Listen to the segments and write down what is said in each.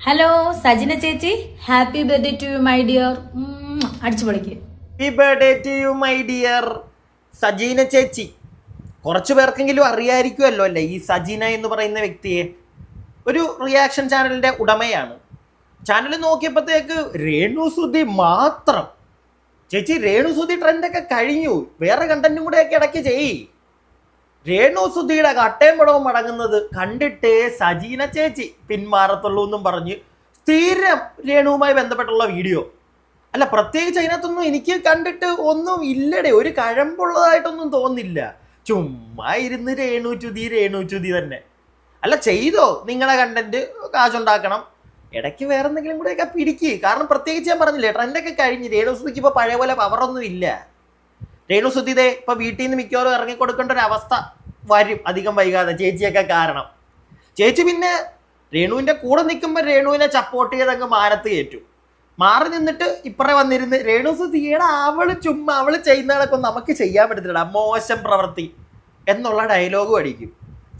Hello Sajina ചേച്ചി, happy birthday to you my dear. അടിച്ചു പൊളിക്ക്. Happy birthday to you my dear Sajeena ചേച്ചി. കുറച്ചു പേർക്കെങ്കിലും അറിയായിരിക്കുമല്ലോ അല്ലേ ഈ സജീന എന്ന് പറയുന്ന വ്യക്തിയെ. ഒരു റിയാക്ഷൻ ചാനലിന്റെ ഉടമയാണ്. ചാനൽ നോക്കിയപ്പോഴത്തേക്ക് രേണുസുതി മാത്രം. ചേച്ചി, രേണുസുതി ട്രെൻഡൊക്കെ കഴിഞ്ഞു, വേറെ കണ്ടന്റും കൂടെയൊക്കെ ഇടയ്ക്ക് ചെയ്യ്. രേണുസുതിയുടെ കട്ടയും പടവും മടങ്ങുന്നത് കണ്ടിട്ടേ സജീന ചേച്ചി പിന്മാറത്തുള്ളൂ എന്നും പറഞ്ഞ് സ്ഥിരം രേണുവുമായി ബന്ധപ്പെട്ടുള്ള വീഡിയോ. അല്ല, പ്രത്യേകിച്ച് അതിനകത്തൊന്നും എനിക്ക് കണ്ടിട്ട് ഒന്നും ഇല്ലടേ, ഒരു കഴമ്പുള്ളതായിട്ടൊന്നും തോന്നില്ല. ചുമ്മാ ഇരുന്ന് രേണുചുതി തന്നെ. അല്ല, ചെയ്തോ നിങ്ങളുടെ കണ്ടന്റ്, കാശുണ്ടാക്കണം, ഇടയ്ക്ക് വേറെ എന്തെങ്കിലും കൂടെയൊക്കെ പിടിക്കുക. കാരണം പ്രത്യേകിച്ച് ഞാൻ പറഞ്ഞില്ലേ, ട്രെൻഡൊക്കെ കഴിഞ്ഞ് രേണുസുതിക്ക് ഇപ്പോൾ പഴയ പോലെ പവറൊന്നും ഇല്ല. രേണുസുതിയെ ഇപ്പൊ വീട്ടിൽ നിന്ന് മിക്കവാറും ഇറങ്ങി കൊടുക്കേണ്ട ഒരു അവസ്ഥ വരും അധികം വൈകാതെ, ചേച്ചിയൊക്കെ കാരണം. ചേച്ചി പിന്നെ രേണുവിന്റെ കൂടെ നിൽക്കുമ്പോൾ രേണുവിനെ സപ്പോർട്ട് ചെയ്ത് അങ്ങ് മാനത്ത് കയറ്റും. മാറി നിന്നിട്ട് ഇപ്പറേ വന്നിരുന്ന് രേണുസുതിയുടെ അവള് ചെയ്യുന്നതൊക്കെ നമുക്ക് ചെയ്യാൻ പറ്റത്തില്ല, മോശം പ്രവൃത്തി എന്നുള്ള ഡയലോഗും അടിക്കും.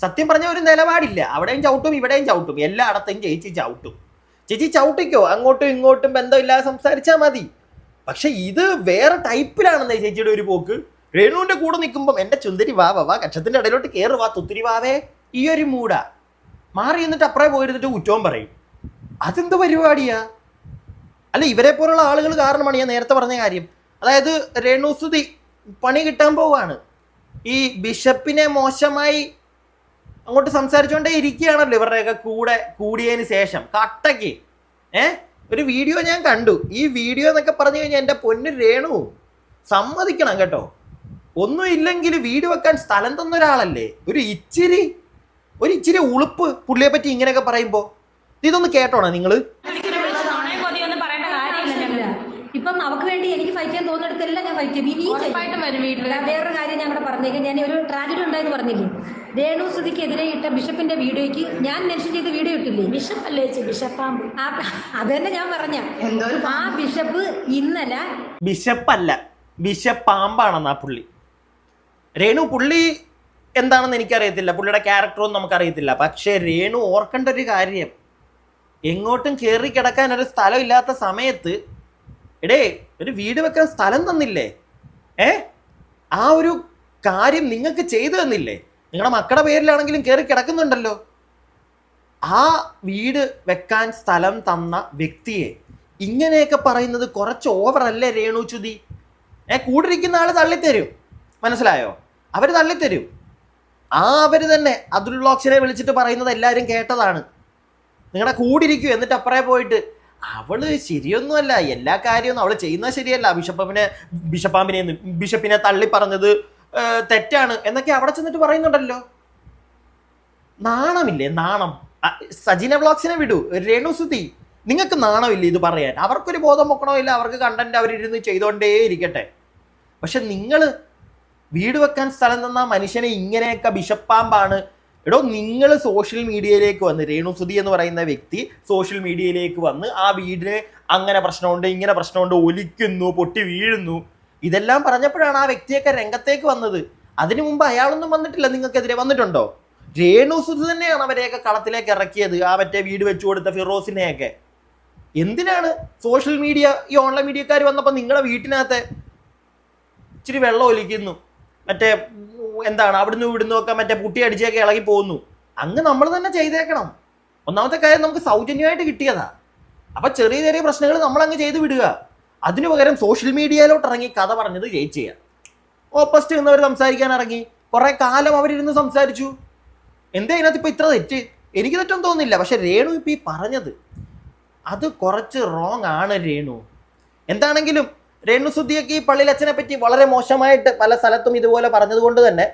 സത്യം പറഞ്ഞ ഒരു നിലപാടില്ല, അവിടെയും ചവിട്ടും ഇവിടെയും ചവിട്ടും, എല്ലായിടത്തും ചേച്ചി ചവിട്ടും. ചേച്ചി ചവിട്ടിക്കോ, അങ്ങോട്ടും ഇങ്ങോട്ടും ബന്ധമില്ലാതെ സംസാരിച്ചാൽ മതി. പക്ഷെ ഇത് വേറെ ടൈപ്പിലാണെന്നേ ചേച്ചിയുടെ ഒരു പോക്ക്. രേണുവിന്റെ കൂടെ നിൽക്കുമ്പം എൻ്റെ ചുന്ദരി വാ കക്ഷത്തിന്റെ ഇടയിലോട്ട് കയറി വാ തുത്തിരി വാവേ, ഈ ഒരു മൂടാ. മാറി എന്നിട്ട് അപ്പുറേ പോയിരുന്നിട്ട് കുറ്റവും പറയും. അതെന്ത് പരിപാടിയാ? അല്ല, ഇവരെ പോലുള്ള ആളുകൾ കാരണമാണ് ഞാൻ നേരത്തെ പറഞ്ഞ കാര്യം. അതായത് രേണുസുതി പണി കിട്ടാൻ പോവാണ്. ഈ ബിഷപ്പിനെ മോശമായി അങ്ങോട്ട് സംസാരിച്ചുകൊണ്ടേ ഇരിക്കുകയാണല്ലോ ഇവരുടെയൊക്കെ കൂടെ കൂടിയതിന് ശേഷം കട്ടയ്ക്ക്. ഒരു വീഡിയോ ഞാൻ കണ്ടു. ഈ വീഡിയോ എന്നൊക്കെ പറഞ്ഞു കഴിഞ്ഞാൽ എൻ്റെ പൊന്നു രേണു സമ്മതിക്കണം കേട്ടോ. ഒന്നും ഇല്ലെങ്കിൽ വീഡിയോ വെക്കാൻ സ്ഥലം തന്ന ഒരാളല്ലേ. ഒരു ഇച്ചിരി ഉളുപ്പ് പുള്ളിയെ പറ്റി ഇങ്ങനെയൊക്കെ പറയുമ്പോൾ. ഇതൊന്ന് കേട്ടോണോ നിങ്ങള്? ഇപ്പം അവർക്ക് വേണ്ടി എനിക്ക് ഫൈറ്റ് ചെയ്യാൻ തോന്നിയെടുത്തല്ല ഞാൻ ഫൈറ്റ് ചെയ്യും. വേറൊരു കാര്യം ഞാൻ ഇവിടെ പറഞ്ഞേക്കാം. ഞാൻ ഒരു ട്രാജഡി ഉണ്ടായെന്ന് പറഞ്ഞില്ലേ, രേണുസുതിക്കെതിരെ ഇട്ട ബിഷപ്പിന്റെ വീഡിയോയ്ക്ക് ഞാൻ മെൻഷൻ ചെയ്ത വീഡിയോ ഇട്ടില്ലേ, ബിഷപ്പ് അല്ലേ ബിഷപ്പാമ്പ്, അത് തന്നെ ഞാൻ പറഞ്ഞ ആ ബിഷപ്പ് ഇന്നലെ ബിഷപ്പല്ല, ബിഷപ്പാമ്പാണെന്നാ പുള്ളി. രേണു പുള്ളി എന്താണെന്ന് എനിക്കറിയത്തില്ല, പുള്ളിയുടെ ക്യാരക്ടറൊന്നും നമുക്കറിയത്തില്ല. പക്ഷേ രേണു ഓർക്കേണ്ട ഒരു കാര്യം, എങ്ങോട്ടും കയറി കിടക്കാൻ ഒരു സ്ഥലം ഇല്ലാത്ത സമയത്ത് ഒരു വീട് വെക്കാൻ സ്ഥലം തന്നില്ലേ? ആ ഒരു കാര്യം നിങ്ങൾക്ക് ചെയ്തു തന്നില്ലേ? നിങ്ങളുടെ മക്കളുടെ പേരിലാണെങ്കിലും കയറി കിടക്കുന്നുണ്ടല്ലോ. ആ വീട് വെക്കാൻ സ്ഥലം തന്ന വ്യക്തിയെ ഇങ്ങനെയൊക്കെ പറയുന്നത് കുറച്ച് ഓവറല്ലേ രേണുചുതി? കൂടിരിക്കുന്ന ആള് തള്ളിത്തരും, മനസ്സിലായോ? അവര് തള്ളിത്തരും. അവര് തന്നെ അതുൽ വ്ളോഗ്സിനെ വിളിച്ചിട്ട് പറയുന്നത് എല്ലാവരും കേട്ടതാണ്. നിങ്ങളുടെ കൂടിരിക്കൂ, എന്നിട്ട് അപ്പുറേ പോയിട്ട് അവള് ശരിയൊന്നുമല്ല, എല്ലാ കാര്യമൊന്നും അവള് ചെയ്യുന്നത് ശരിയല്ല, ബിഷപ്പിനെ തള്ളി പറഞ്ഞത് തെറ്റാണ് എന്നൊക്കെ അവിടെ ചെന്നിട്ട് പറയുന്നുണ്ടല്ലോ. നാണമില്ലേ? നാണം. സജീന വ്ളോഗ്സിനെ വിടൂ, രേണുസുതി നിങ്ങൾക്ക് നാണമില്ലേ ഇത് പറയാൻ? അവർക്കൊരു ബോധം വെക്കണോ ഇല്ല, അവർക്ക് കണ്ടന്റ് അവരിരുന്ന് ചെയ്തോണ്ടേ ഇരിക്കട്ടെ. പക്ഷെ നിങ്ങൾ വീട് വെക്കാൻ സ്ഥലം തന്ന മനുഷ്യനെ ഇങ്ങനെയൊക്കെ ബിഷപ്പാമ്പാണ്. നിങ്ങൾ സോഷ്യൽ മീഡിയയിലേക്ക് വന്ന്, രേണുസുതി എന്ന് പറയുന്ന വ്യക്തി സോഷ്യൽ മീഡിയയിലേക്ക് വന്ന് ആ വീടിന് അങ്ങനെ പ്രശ്നമുണ്ട് ഇങ്ങനെ പ്രശ്നമുണ്ട്, ഒലിക്കുന്നു, പൊട്ടി വീഴുന്നു, ഇതെല്ലാം പറഞ്ഞപ്പോഴാണ് ആ വ്യക്തിയൊക്കെ രംഗത്തേക്ക് വന്നത്. അതിനു മുമ്പ് അയാളൊന്നും വന്നിട്ടില്ല. നിങ്ങൾക്കെതിരെ വന്നിട്ടുണ്ടോ? രേണുസുതി തന്നെയാണ് അവരെയൊക്കെ കളത്തിലേക്ക് ഇറക്കിയത്. ആ മറ്റേ വീട് വെച്ചു കൊടുത്ത ഫിറോസിനെയൊക്കെ. എന്തിനാണ് സോഷ്യൽ മീഡിയ, ഈ ഓൺലൈൻ മീഡിയക്കാർ വന്നപ്പോൾ നിങ്ങളുടെ വീട്ടിനകത്ത് ഇച്ചിരി വെള്ളം ഒലിക്കുന്നു, മറ്റേ എന്താണ് അവിടുന്ന് ഇവിടുന്ന് ഒക്കെ മറ്റേ പുട്ടി അടിച്ചൊക്കെ ഇളകി പോകുന്നു, അങ്ങ് നമ്മൾ തന്നെ ചെയ്തേക്കണം. ഒന്നാമത്തെ കാര്യം നമുക്ക് സൗജന്യമായിട്ട് കിട്ടിയതാ. അപ്പൊ ചെറിയ ചെറിയ പ്രശ്നങ്ങൾ നമ്മൾ അങ്ങ് ചെയ്ത് വിടുക. അതിനു പകരം സോഷ്യൽ മീഡിയയിലോട്ട് ഇറങ്ങി കഥ പറഞ്ഞത് ജയിച്ചുക. ഓപ്പോസിറ്റ് നിന്നവർ സംസാരിക്കാൻ ഇറങ്ങി, കുറെ കാലം അവരിരുന്ന് സംസാരിച്ചു. എന്താ ഇതിനകത്ത് ഇപ്പൊ ഇത്ര തെറ്റ്? എനിക്ക് തെറ്റൊന്നും തോന്നുന്നില്ല. പക്ഷെ രേണു ഇപ്പൊ ഈ പറഞ്ഞത് അത് കുറച്ച് റോങ് ആണ് രേണു. എന്താണെങ്കിലും രേണുസുതിയൊക്കെ ഈ പള്ളിയിലച്ഛനെ പറ്റി വളരെ മോശമായിട്ട് പല സ്ഥലത്തും ഇതുപോലെ പറഞ്ഞത് കൊണ്ട് തന്നെ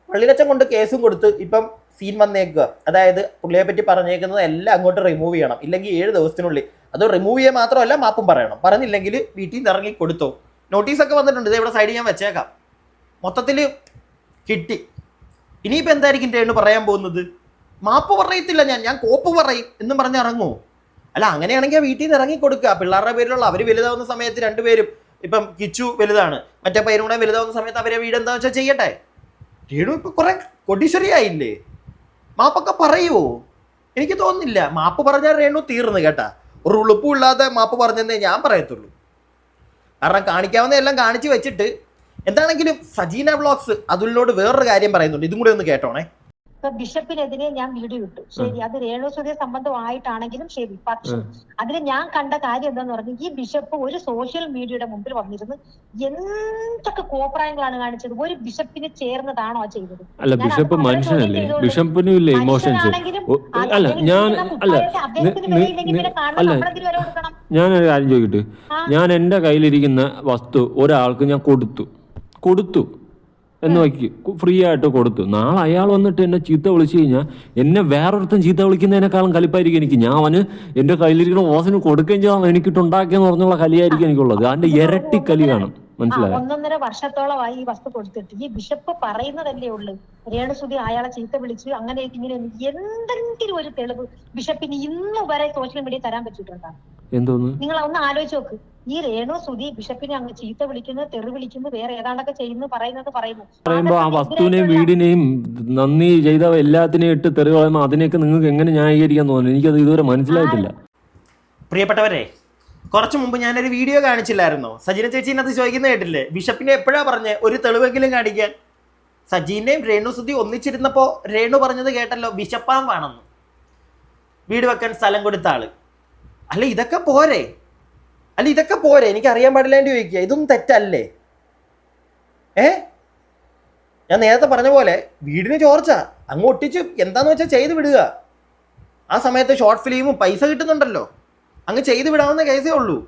പള്ളിയിലച്ഛൻ കൊണ്ട് കേസും കൊടുത്ത് ഇപ്പം സീൻ വന്നേക്കുക. അതായത് പുള്ളിയെ പറ്റി പറഞ്ഞേക്കുന്നത് എല്ലാം അങ്ങോട്ട് റിമൂവ് ചെയ്യണം, ഇല്ലെങ്കിൽ 7 ദിവസത്തിനുള്ളിൽ. അത് റിമൂവ് ചെയ്യാൻ മാത്രമല്ല, മാപ്പും പറയണം. പറഞ്ഞില്ലെങ്കിൽ വീട്ടിൽ നിന്ന് ഇറങ്ങി കൊടുത്തോ. നോട്ടീസൊക്കെ വന്നിട്ടുണ്ട്, ഇത് ഇവിടെ സൈഡിൽ ഞാൻ വെച്ചേക്കാം. മൊത്തത്തിൽ കിട്ടി. ഇനിയിപ്പോൾ എന്തായിരിക്കും രേണു പറയാൻ പോകുന്നത്? മാപ്പ് പറയത്തില്ല, ഞാൻ കോപ്പ് പറയും എന്നും പറഞ്ഞ് ഇറങ്ങുമോ? അല്ല, അങ്ങനെയാണെങ്കിൽ വീട്ടിൽ നിന്ന് ഇറങ്ങി കൊടുക്കുക. പിള്ളേരുടെ പേരിലുള്ള അവർ വലുതാവുന്ന സമയത്ത് രണ്ടുപേരും, ഇപ്പം കിച്ചു വലുതാണ്, മറ്റേ പയ്യനും കൂടെ വലുതാവുന്ന സമയത്ത് അവരെ വീട് എന്താ വെച്ചാൽ ചെയ്യട്ടെ. രേണു ഇപ്പൊ കുറെ കൊടീശ്വരിയായില്ലേ? മാപ്പൊക്കെ പറയുവോ? എനിക്ക് തോന്നുന്നില്ല. മാപ്പ് പറഞ്ഞാൽ രേണു തീർന്നു കേട്ടാ. ഒരു ഉളുപ്പും ഇല്ലാതെ മാപ്പ് പറഞ്ഞെന്നേ ഞാൻ പറയത്തുള്ളൂ. കാരണം കാണിക്കാവുന്ന എല്ലാം കാണിച്ചു വെച്ചിട്ട് എന്താണെങ്കിലും സജീന വ്ളോഗ്സ് അതുലിനോട് വേറൊരു കാര്യം പറയുന്നുണ്ട്. ഇതും കൂടെ ഒന്ന് കേട്ടോണേ. ബിഷപ്പിനെതിരെ ഞാൻ വീഡിയോ ഇട്ടു, ശരി, അത് രേണുസുതി സംബന്ധമായിട്ടാണെങ്കിലും ശരി. പക്ഷെ അതിൽ ഞാൻ കണ്ട കാര്യം എന്താന്ന് പറഞ്ഞാൽ ഈ ബിഷപ്പ് ഒരു സോഷ്യൽ മീഡിയയുടെ മുമ്പിൽ വന്നിരുന്ന് എന്തൊക്കെ കോപ്രായങ്ങളാണ് കാണിച്ചത്. ഒരു ബിഷപ്പിന് ചേർന്നതാണോ ചെയ്തത്? അല്ല, ബിഷപ്പ് മനുഷ്യനല്ലേ, ബിഷപ്പിനും ഇല്ല ഇമോഷൻസ്. അല്ല ഞാനൊരു കാര്യം ചോദിക്കട്ടെ, ഞാൻ എൻ്റെ കയ്യിലിരിക്കുന്ന വസ്തു ഒരാൾക്ക് ഞാൻ കൊടുത്തു എന്ന് വയ്ക്ക്, ഫ്രീ ആയിട്ട് കൊടുത്തു. നാളെ അയാൾ വന്നിട്ട് എന്നെ ചീത്ത വിളിച്ചു കഴിഞ്ഞാൽ എന്നെ വേറൊരുത്തൻ ചീത്ത വിളിക്കുന്നതിനേക്കാളും കലിപ്പായിരിക്കും എനിക്ക്. ഞാൻ അവന് എൻ്റെ കയ്യിലിരിക്കുന്ന ഓസിന് കൊടുക്കുകയും ചെയ്യാം, എനിക്കിട്ടുണ്ടാക്കിയെന്ന് പറഞ്ഞുള്ള കലിയായിരിക്കും എനിക്കുള്ളത്. അതിന്റെ ഇരട്ടി കലി കാണും. മനസ്സിലായോ? 1.5 വർഷത്തോളമായി ഈ വസ്തു കൊടുത്തിട്ട് ഈ ബിഷപ്പ് പറയുന്നതല്ലേ ഉള്ളു രേണുസുതി അയാളെ ചീത്ത വിളിച്ചു അങ്ങനെ ഇങ്ങനെ. എന്തെങ്കിലും ഒരു തെളിവ് ബിഷപ്പിന് ഇന്നു വരെ സോഷ്യൽ മീഡിയ തരാൻ പറ്റിയിട്ടുണ്ടോ? എന്തോന്ന് നിങ്ങൾ ഒന്ന് ആലോചിച്ച് നോക്ക്. ഈ രേണുസുതി ബിഷപ്പിനെ അങ്ങ് ചീത്ത വിളിക്കുന്നു, തെറി വിളിക്കുന്നു, വേറെ ഏതാണ്ടൊക്കെ ചെയ്യുന്നു, പറയുമ്പോ ആ വസ്തുവിനെയും വീടിനെയും നന്ദി ചെയ്ത എല്ലാത്തിനെയും ഇട്ട് തെറി പറയുമ്പോൾ അതിനെയൊക്കെ നിങ്ങൾക്ക് എങ്ങനെ ന്യായീകരിക്കാൻ തോന്നുന്നു? എനിക്കത് ഇതുവരെ മനസ്സിലായിട്ടില്ല. പ്രിയപ്പെട്ടവരെ, കുറച്ചു മുമ്പ് ഞാനൊരു വീഡിയോ കാണിച്ചില്ലായിരുന്നോ? സജീന ചേച്ചീനകത്ത് ചോദിക്കുന്ന കേട്ടില്ലേ, ബിഷപ്പിനെ എപ്പോഴാ പറഞ്ഞേ ഒരു തെളിവെങ്കിലും കാണിക്കാൻ? സജീനയും രേണുസുതി ഒന്നിച്ചിരുന്നപ്പോ രേണു പറഞ്ഞത് കേട്ടല്ലോ, ബിഷപ്പാവാണെന്ന്. വീട് വെക്കാൻ സ്ഥലം കൊടുത്ത ആള്. അല്ല ഇതൊക്കെ പോരെ? എനിക്ക് അറിയാൻ പാടില്ലാണ്ട് ചോദിക്കുക. ഇതൊന്നും തെറ്റല്ലേ? ഞാൻ നേരത്തെ പറഞ്ഞ പോലെ വീടിന് ചോർച്ച അങ്ങ് ഒട്ടിച്ച് എന്താന്ന് വെച്ചാൽ ചെയ്ത് വിടുക. ആ സമയത്ത് ഷോർട്ട് ഫിലിമും പൈസ കിട്ടുന്നുണ്ടല്ലോ, അങ്ങ് ചെയ്തു വിടാവുന്ന കേസേ ഉള്ളൂ.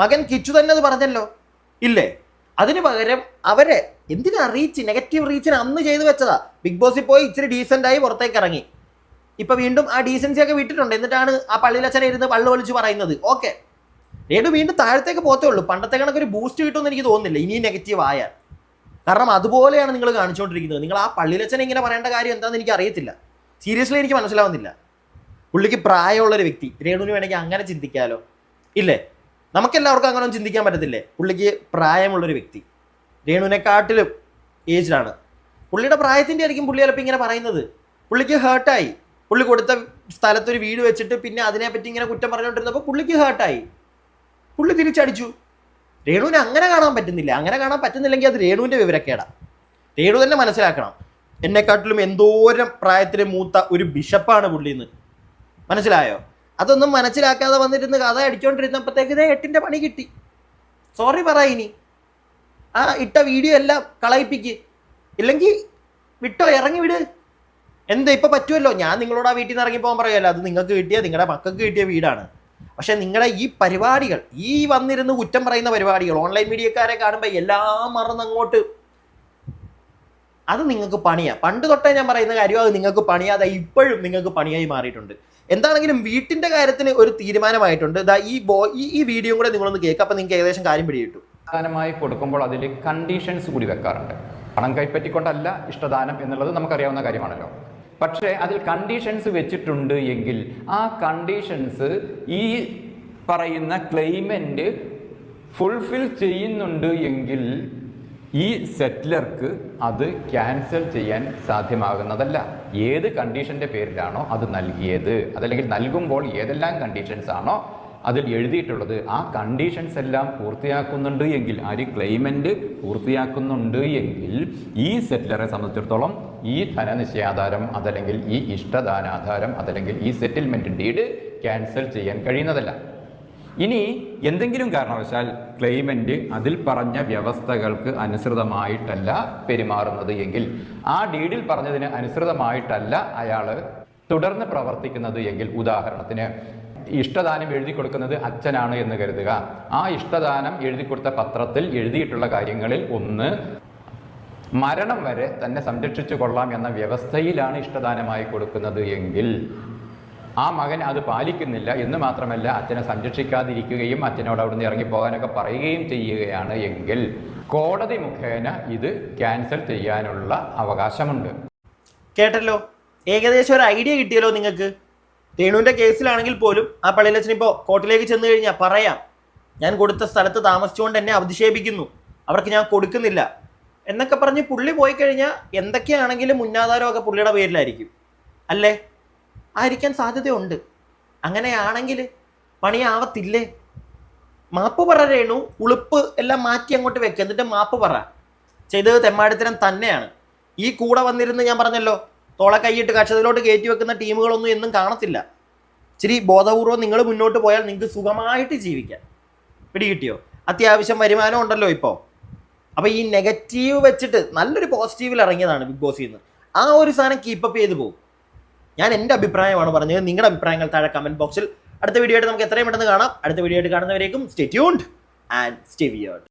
മകൻ കിച്ചു തന്നെ അത് പറഞ്ഞല്ലോ, ഇല്ലേ? അതിന് പകരം അവരെ എന്തിനാ നെഗറ്റീവ് റീച്ചിന് അന്ന് ചെയ്തു വെച്ചതാ. ബിഗ് ബോസിൽ പോയി ഇച്ചിരി ഡീസൻ്റായി പുറത്തേക്ക് ഇറങ്ങി. ഇപ്പൊ വീണ്ടും ആ ഡീസൻസി ഒക്കെ വിട്ടിട്ടുണ്ട്. എന്നിട്ടാണ് ആ പള്ളിയിലച്ഛനെ ഇരുന്ന് പള്ളു വലിച്ച് പറയുന്നത്. ഓക്കെ, രേണു വീണ്ടും താഴത്തേക്ക് പോത്തേ ഉള്ളൂ. പണ്ടത്തെ കണക്ക് ഒരു ബൂസ്റ്റ് കിട്ടുമെന്ന് എനിക്ക് തോന്നുന്നില്ല ഇനി നെഗറ്റീവ് ആയാൽ. കാരണം അതുപോലെയാണ് നിങ്ങൾ കാണിച്ചുകൊണ്ടിരിക്കുന്നത്. നിങ്ങൾ ആ പള്ളിയിലച്ഛനെ ഇങ്ങനെ പറയേണ്ട കാര്യം എന്താണെന്ന് എനിക്ക് അറിയത്തില്ല. സീരിയസ്ലി എനിക്ക് മനസ്സിലാവുന്നില്ല. പുള്ളിക്ക് പ്രായമുള്ളൊരു വ്യക്തി, രേണുവിന് വേണമെങ്കിൽ അങ്ങനെ ചിന്തിക്കാമല്ലോ, ഇല്ലേ? നമുക്കെല്ലാവർക്കും അങ്ങനെ ചിന്തിക്കാൻ പറ്റത്തില്ലേ? പുള്ളിക്ക് പ്രായമുള്ളൊരു വ്യക്തി, രേണുവിനെക്കാട്ടിലും ഏജ്ഡാണ്. പുള്ളിയുടെ പ്രായത്തിൻ്റെ ആയിരിക്കും പുള്ളി ചിലപ്പോൾ ഇങ്ങനെ പറയുന്നത്. പുള്ളിക്ക് ഹേർട്ടായി. പുള്ളി കൊടുത്ത സ്ഥലത്തൊരു വീട് വെച്ചിട്ട് പിന്നെ അതിനെപ്പറ്റി ഇങ്ങനെ കുറ്റം പറഞ്ഞുകൊണ്ടിരുന്നപ്പോൾ പുള്ളിക്ക് ഹേർട്ടായി. പുള്ളി തിരിച്ചടിച്ചു. രേണുവിനെ അങ്ങനെ കാണാൻ പറ്റുന്നില്ല. അങ്ങനെ കാണാൻ പറ്റുന്നില്ലെങ്കിൽ അത് രേണുവിൻ്റെ വിവരക്കേടാണ്. രേണു തന്നെ മനസ്സിലാക്കണം, എന്നെക്കാട്ടിലും എന്തോരം പ്രായത്തിന് മൂത്ത ഒരു ബിഷപ്പാണ് പുള്ളിന്ന്. മനസ്സിലായോ? അതൊന്നും മനസ്സിലാക്കാതെ വന്നിരുന്ന് കഥ അടിച്ചോണ്ടിരുന്നപ്പോഴത്തേക്ക് ഇതേ 8ന്റെ പണി കിട്ടി. സോറി പറ. ഇനി ആ ഇട്ട വീഡിയോ എല്ലാം കളയിപ്പിക്ക്, ഇല്ലെങ്കിൽ വിട്ടോ, ഇറങ്ങി വിട്. എന്താ ഇപ്പം പറ്റുമല്ലോ. ഞാൻ നിങ്ങളോട് ആ വീട്ടിൽ നിന്ന് ഇറങ്ങി പോകാൻ പറയുമല്ലോ, അത് നിങ്ങൾക്ക് കിട്ടിയ, നിങ്ങളുടെ മക്കൾക്ക് കിട്ടിയ വീടാണ്. പക്ഷെ നിങ്ങളുടെ ഈ പരിപാടികൾ, ഈ വന്നിരുന്ന് കുറ്റം പറയുന്ന പരിപാടികൾ, ഓൺലൈൻ മീഡിയക്കാരെ കാണുമ്പോൾ എല്ലാം മറന്നങ്ങോട്ട്, അത് നിങ്ങൾക്ക് പണിയാണ്. പണ്ട് തൊട്ടേ ഞാൻ പറയുന്ന കാര്യം, അത് നിങ്ങൾക്ക് പണിയാതെ ഇപ്പോഴും നിങ്ങൾക്ക് പണിയായി മാറിയിട്ടുണ്ട്. എന്താണെങ്കിലും വീട്ടിന്റെ കാര്യത്തിന് ഒരു തീരുമാനമായിട്ടുണ്ട്. ഈ വീഡിയോ കൂടെ നിങ്ങളൊന്ന് കേൾക്കുക, അപ്പം നിങ്ങൾക്ക് ഏകദേശം കാര്യം പിടികിട്ടും. ദാനമായി കൊടുക്കുമ്പോൾ അതിൽ കണ്ടീഷൻസ് കൂടി വെക്കാറുണ്ട്. പണം കൈപ്പറ്റിക്കൊണ്ടല്ല ഇഷ്ടദാനം എന്നുള്ളത് നമുക്കറിയാവുന്ന കാര്യമാണല്ലോ. പക്ഷേ അതിൽ കണ്ടീഷൻസ് വെച്ചിട്ടുണ്ട് എങ്കിൽ ആ കണ്ടീഷൻസ് ഈ പറയുന്ന ക്ലെയിമൻ്റ് ഫുൾഫിൽ ചെയ്യുന്നുണ്ട് എങ്കിൽ ഈ സെറ്റ്ലർക്ക് അത് ക്യാൻസൽ ചെയ്യാൻ സാധ്യമാകുന്നതല്ല. ഏത് കണ്ടീഷൻ്റെ പേരിലാണോ അത് നൽകിയത്, അതല്ലെങ്കിൽ നൽകുമ്പോൾ ഏതെല്ലാം കണ്ടീഷൻസ് ആണോ അതിൽ എഴുതിയിട്ടുള്ളത്, ആ കണ്ടീഷൻസ് എല്ലാം പൂർത്തിയാക്കുന്നുണ്ട് എങ്കിൽ, ആര് ക്ലെയിമൻ്റ് പൂർത്തിയാക്കുന്നുണ്ട് എങ്കിൽ ഈ സെറ്റിലറെ സംബന്ധിച്ചിടത്തോളം ഈ ധനനിശ്ചയാധാരം, അതല്ലെങ്കിൽ ഈ ഇഷ്ടദാനാധാരം, അതല്ലെങ്കിൽ ഈ സെറ്റിൽമെൻറ്റ് ഡീഡ് ക്യാൻസൽ ചെയ്യാൻ കഴിയുന്നതല്ല. ഇനി എന്തെങ്കിലും കാരണവശാൽ ക്ലെയിമൻ്റ് അതിൽ പറഞ്ഞ വ്യവസ്ഥകൾക്ക് അനുസൃതമായിട്ടല്ല പെരുമാറുന്നത് എങ്കിൽ, ആ ഡീഡിൽ പറഞ്ഞതിന് അനുസൃതമായിട്ടല്ല അയാൾ തുടർന്ന് പ്രവർത്തിക്കുന്നത് എങ്കിൽ, ഉദാഹരണത്തിന് ഇഷ്ടദാനം എഴുതി കൊടുക്കുന്നത് അച്ഛനാണ് എന്ന് കരുതുക. ആ ഇഷ്ടദാനം എഴുതി കൊടുത്ത പത്രത്തിൽ എഴുതിയിട്ടുള്ള കാര്യങ്ങളിൽ ഒന്ന്, മരണം വരെ തന്നെ സംരക്ഷിച്ചു കൊള്ളാം എന്ന വ്യവസ്ഥയിലാണ് ഇഷ്ടദാനമായി കൊടുക്കുന്നത് എങ്കിൽ, ആ മകൻ അത് പാലിക്കുന്നില്ല എന്ന് മാത്രമല്ല അച്ഛനെ സംരക്ഷിക്കാതിരിക്കുകയും അച്ഛനോട് അവിടുന്ന് ഇറങ്ങിപ്പോകാനൊക്കെ പറയുകയും ചെയ്യുകയാണ് എങ്കിൽ, കോടതി മുഖേന ഇത് ക്യാൻസൽ ചെയ്യാനുള്ള അവകാശമുണ്ട്. കേട്ടല്ലോ, ഏകദേശം ഒരു ഐഡിയ കിട്ടിയല്ലോ നിങ്ങൾക്ക്. രേണുവിൻ്റെ കേസിലാണെങ്കിൽ പോലും ആ പള്ളിയിലച്ഛൻ ഇപ്പോൾ കോർട്ടിലേക്ക് ചെന്ന് കഴിഞ്ഞാൽ പറയാം, ഞാൻ കൊടുത്ത സ്ഥലത്ത് താമസിച്ചുകൊണ്ട് എന്നെ അധിക്ഷേപിക്കുന്നു, അവർക്ക് ഞാൻ കൊടുക്കുന്നില്ല എന്നൊക്കെ പറഞ്ഞ് പുള്ളി പോയി കഴിഞ്ഞാൽ എന്തൊക്കെയാണെങ്കിലും മുന്നാധാരമൊക്കെ പുള്ളിയുടെ പേരിലായിരിക്കും, അല്ലേ? ആയിരിക്കാൻ സാധ്യതയുണ്ട്. അങ്ങനെയാണെങ്കിൽ പണിയാവത്തില്ലേ? മാപ്പ് പറ രേണു, ഉളുപ്പ് എല്ലാം മാറ്റി അങ്ങോട്ട് വെക്കുക, എന്നിട്ട് മാപ്പ് പറ. ചെയ്തത് തെമ്മാടിത്തരം തന്നെയാണ്. ഈ കൂടെ വന്നിരുന്ന് ഞാൻ പറഞ്ഞല്ലോ, തോളെ കൈയിട്ട് കക്ഷത്തിലോട്ട് കയറ്റി വെക്കുന്ന ടീമുകളൊന്നും എന്നും കാണത്തില്ല. ഇച്ചിരി ബോധപൂർവ്വം നിങ്ങൾ മുന്നോട്ട് പോയാൽ നിങ്ങൾക്ക് സുഖമായിട്ട് ജീവിക്കാം. പിടികിട്ടിയോ? അത്യാവശ്യം വരുമാനം ഉണ്ടല്ലോ ഇപ്പോൾ. അപ്പോൾ ഈ നെഗറ്റീവ് വെച്ചിട്ട് നല്ലൊരു പോസിറ്റീവിൽ ഇറങ്ങിയതാണ് ബിഗ് ബോസിൽ നിന്ന്. ആ ഒരു സാധനം കീപ്പപ്പ് ചെയ്ത് പോകും. ഞാൻ എൻ്റെ അഭിപ്രായമാണ് പറഞ്ഞത്. നിങ്ങളുടെ അഭിപ്രായങ്ങൾ താഴെ കമൻറ്റ് ബോക്സിൽ. അടുത്ത വീഡിയോ ആയിട്ട് നമുക്ക് എത്രയും പെട്ടെന്ന് കാണാം. അടുത്ത വീഡിയോ ആയിട്ട് കാണുന്നവരേക്കും stay tuned and stay weird.